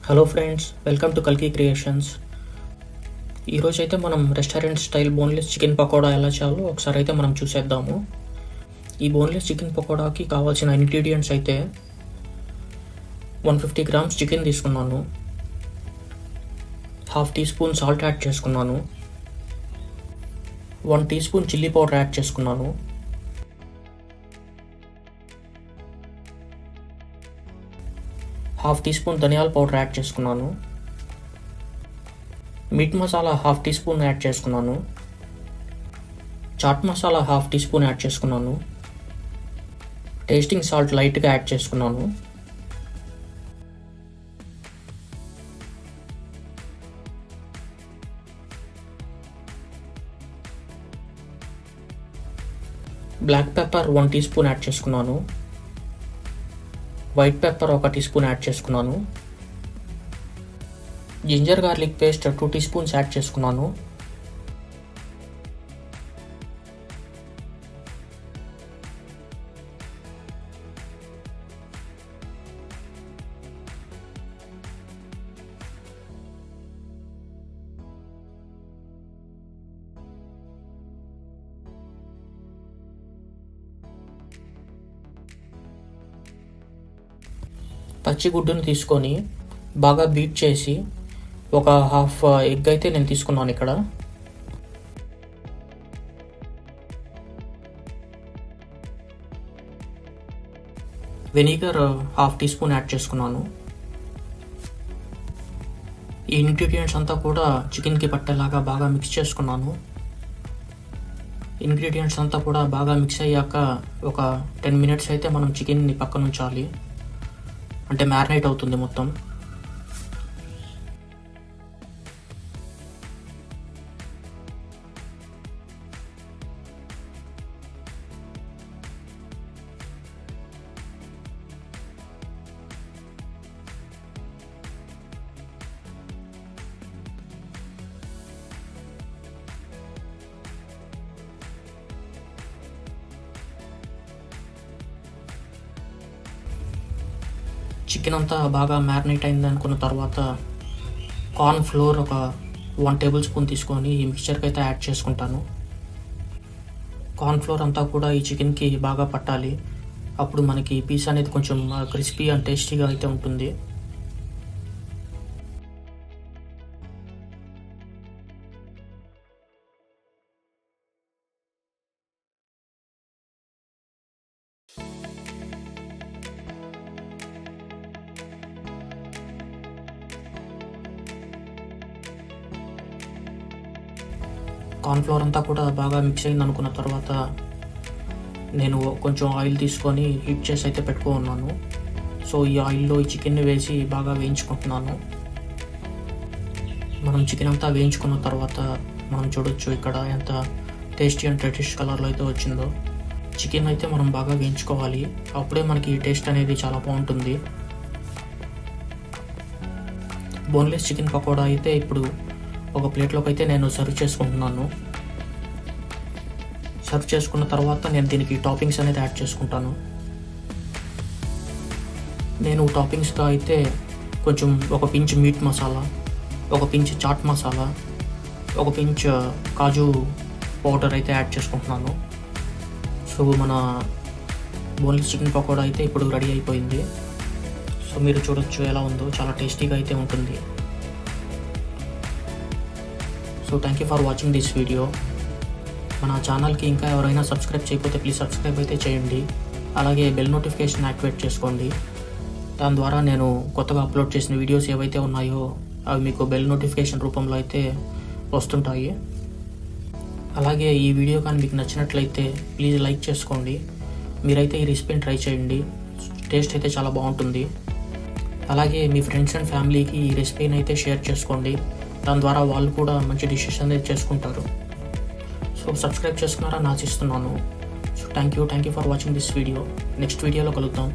Hello friends, welcome to కల్కి creations. ఈరోజు అయితే మనం restaurant style boneless chicken pakoda ఎలా చేయాలో ఒకసారి అయితే మనం చూసేద్దాము. ఈ బోన్లెస్ చికెన్ పకోడాకి కావాల్సిన ఇంగ్రీడియంట్స్ అయితే 150 గ్రామ్స్ చికెన్ తీసుకున్నాను, half teaspoon salt add చేసుకున్నాను, 1 teaspoon chilli powder add చేసుకున్నాను, హాఫ్ టీ స్పూన్ ధనియాల పౌడర్ యాడ్ చేసుకున్నాను, meat masala half teaspoon add చేసుకున్నాను, chaat masala half teaspoon add చేసుకున్నాను, టేస్టింగ్ సాల్ట్ లైట్గా యాడ్ చేసుకున్నాను, black pepper 1 teaspoon add చేసుకున్నాను, white pepper 1 teaspoon add చేసుకున్నాను, ginger garlic paste 2 teaspoons add చేసుకున్నాను, పచ్చి గుడ్డును తీసుకొని బాగా బీట్ చేసి ఒక హాఫ్ ఎగ్ అయితే నేను తీసుకున్నాను. ఇక్కడ vinegar half teaspoon add చేసుకున్నాను. ఈ ఇంగ్రీడియంట్స్ అంతా కూడా చికెన్కి పట్టేలాగా బాగా మిక్స్ చేసుకున్నాను. ఇంగ్రీడియంట్స్ అంతా కూడా బాగా మిక్స్ అయ్యాక ఒక 10 మినిట్స్ అయితే మనం చికెన్ని పక్కన ఉంచాలి, అంటే మ్యారినేట్ అవుతుంది మొత్తం. చికెన్ అంతా బాగా మ్యారినేట్ అయింది అనుకున్న తర్వాత కార్న్ ఫ్లోర్ ఒక 1 టేబుల్ స్పూన్ తీసుకొని ఈ మిక్చర్కి అయితే యాడ్ చేసుకుంటాను. కార్న్ ఫ్లోర్ అంతా కూడా ఈ చికెన్కి బాగా పట్టాలి, అప్పుడు మనకి పీస్ అనేది కొంచెం క్రిస్పీ అండ్ టేస్టీగా అయితే ఉంటుంది. కార్న్ఫ్లోర్ అంతా కూడా బాగా మిక్స్ అయింది అనుకున్న తర్వాత నేను కొంచెం ఆయిల్ తీసుకొని హీట్ చేసి అయితే పెట్టుకున్నాను. సో ఈ ఆయిల్లో ఈ చికెన్ని వేసి బాగా వేయించుకుంటున్నాను. మనం చికెన్ అంతా వేయించుకున్న తర్వాత మనం చూడొచ్చు ఇక్కడ ఎంత టేస్టీ అండ్ రెడ్డిష్ కలర్లో అయితే వచ్చిందో. చికెన్ అయితే మనం బాగా వేయించుకోవాలి, అప్పుడే మనకి టేస్ట్ అనేది చాలా బాగుంటుంది. బోన్లెస్ చికెన్ పకోడా అయితే ఇప్పుడు ఒక ప్లేట్లోకి అయితే నేను సర్వ్ చేసుకుంటున్నాను. సర్వ్ చేసుకున్న తర్వాత నేను దీనికి టాపింగ్స్ అనేది యాడ్ చేసుకుంటాను. నేను టాపింగ్స్గా అయితే కొంచెం ఒక పించ్ మీట్ మసాలా, ఒక పించ్ చాట్ మసాలా, ఒక పించ్ కాజు పౌడర్ అయితే యాడ్ చేసుకుంటున్నాను. సో మన బోన్లెస్ చికెన్ పకోడా అయితే ఇప్పుడు రెడీ అయిపోయింది. సో మీరు చూడొచ్చు ఎలా ఉందో, చాలా టేస్టీగా అయితే ఉంటుంది. So thank you for watching this video. మన ఛానల్కి ఇంకా ఎవరైనా సబ్స్క్రైబ్ చేయకపోతే ప్లీజ్ సబ్స్క్రైబ్ అయితే చేయండి. అలాగే బెల్ నోటిఫికేషన్ యాక్టివేట్ చేసుకోండి. దాని ద్వారా నేను కొత్తగా అప్లోడ్ చేసిన వీడియోస్ ఏవైతే ఉన్నాయో అవి మీకు బెల్ నోటిఫికేషన్ రూపంలో అయితే వస్తుంటాయి. అలాగే ఈ వీడియో కానీ మీకు నచ్చినట్లయితే ప్లీజ్ లైక్ చేసుకోండి. మీరైతే ఈ రెసిపీని ట్రై చేయండి, టేస్ట్ అయితే చాలా బాగుంటుంది. అలాగే మీ ఫ్రెండ్స్ అండ్ ఫ్యామిలీకి ఈ రెసిపీని అయితే షేర్ చేసుకోండి, దాని ద్వారా వాళ్ళు కూడా మంచి డిషెస్ అనేది చేసుకుంటారు. సో సబ్స్క్రైబ్ చేసుకున్నారని ఆశిస్తున్నాను. So thank you for watching this video. Next వీడియోలో కలుద్దాం.